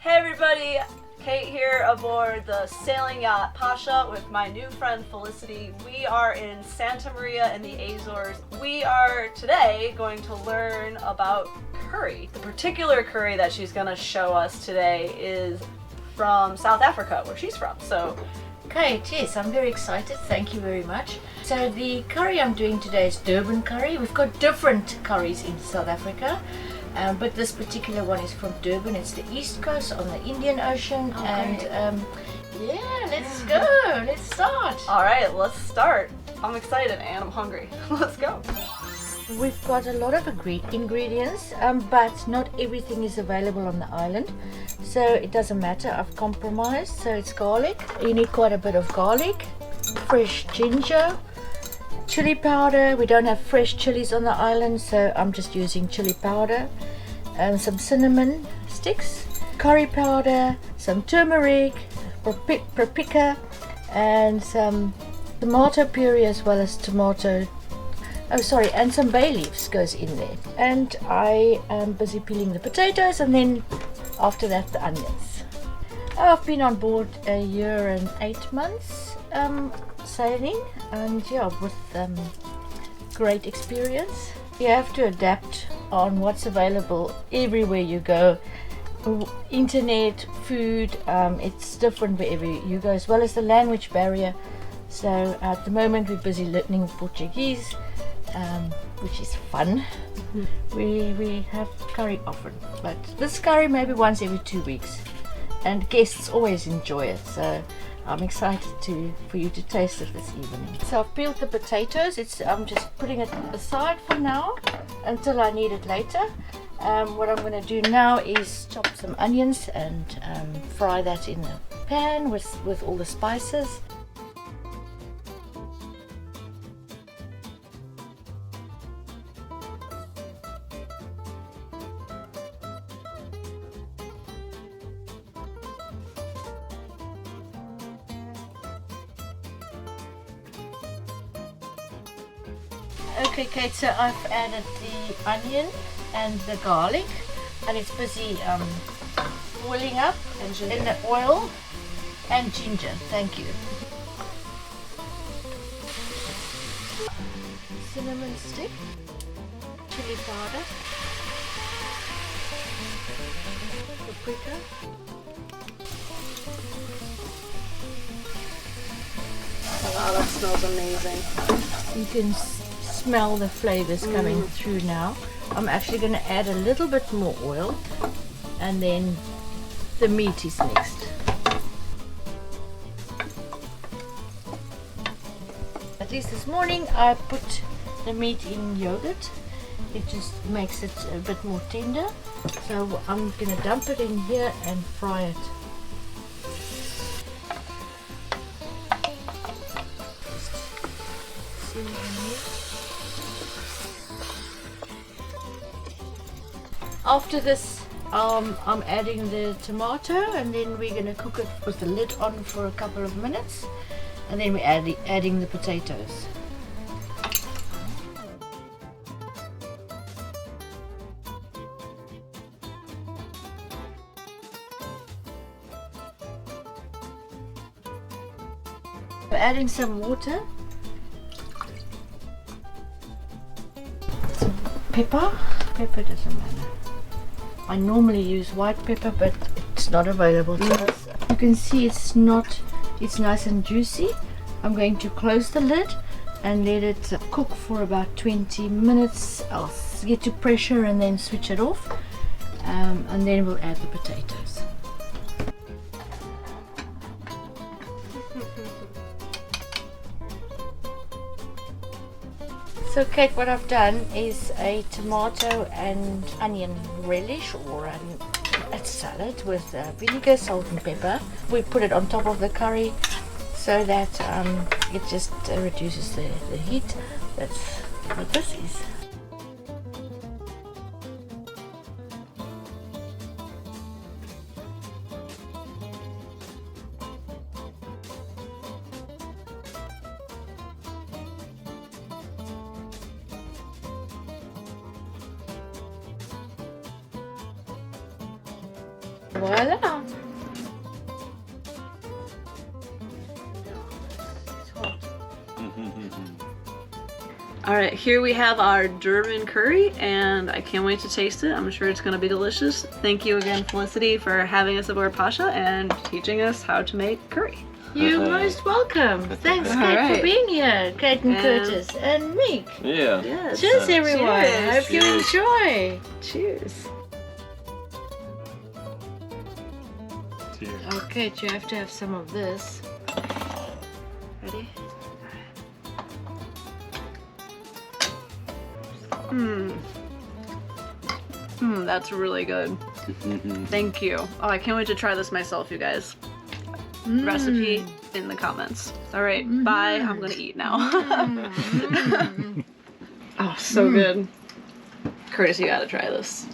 Hey everybody, Kate here aboard the sailing yacht Pacha with my new friend Felicity. We are in Santa Maria in the Azores. We are today going to learn about curry. The particular curry that she's going to show us today is from South Africa, where she's from. So, Kate, yes, I'm very excited. Thank you very much. So the curry I'm doing today is Durban curry. We've got different curries in South Africa. But this particular one is from Durban. It's the east coast on the Indian Ocean. Okay. And yeah, let's go. Let's start. All right, let's start. I'm excited and I'm hungry. Let's go. We've got a lot of ingredients, but not everything is available on the island. So it doesn't matter. I've compromised. So it's garlic. You need quite a bit of garlic, fresh ginger, chili powder. We don't have fresh chilies on the island, so I'm just using chili powder, some cinnamon sticks, curry powder, some turmeric, paprika, and some tomato puree, as well as and some bay leaves goes in there. And I am busy peeling the potatoes, and then after that the onions. I've been on board a year and 8 months sailing, and yeah, with great experience. You have to adapt on what's available everywhere you go. Internet, food, it's different wherever you go, as well as the language barrier. So at the moment we're busy learning Portuguese, which is fun. We have curry often, but this curry maybe once every 2 weeks, and guests always enjoy it. So I'm excited for you to taste it this evening. So I've peeled the potatoes. I'm just putting it aside for now until I need it later. What I'm going to do now is chop some onions and fry that in the pan with all the spices. Okay, Kate, so I've added the onion and the garlic, and it's busy boiling up in the oil, and ginger. Thank you. Cinnamon stick, chili powder, paprika, Wow, that smells amazing. you can smell the flavors coming through now. I'm actually going to add a little bit more oil, and then the meat is next. At least this morning I put the meat in yogurt. It just makes it a bit more tender. So I'm going to dump it in here and fry it. After this, I'm adding the tomato, and then we're going to cook it with the lid on for a couple of minutes, and then we're adding the potatoes. We're adding some water, some pepper. Pepper doesn't matter. I normally use white pepper, but it's not available to us. You can see it's nice and juicy. I'm going to close the lid and let it cook for about 20 minutes. I'll get to pressure and then switch it off, and then we'll add the potatoes. So Kate, what I've done is a tomato and onion relish, or a salad with vinegar, salt and pepper. We put it on top of the curry so that it just reduces the heat. That's what this is. Voila. All right, here we have our Durban curry, and I can't wait to taste it. I'm sure it's going to be delicious. Thank you again, Felicity, for having us aboard Pacha and teaching us how to make curry. You're most welcome. Thanks, Kate, Alright. for being here. Kate and Curtis and Meek. Yeah. Yes. Cheers, everyone. Cheers. Hope you enjoy. Cheers. Cheers. Okay, you have to have some of this. Ready? Mmm. Mmm, that's really good. Thank you. Oh, I can't wait to try this myself, you guys. Recipe in the comments. All right, bye. I'm gonna eat now. Oh, so good. Curtis, you gotta try this.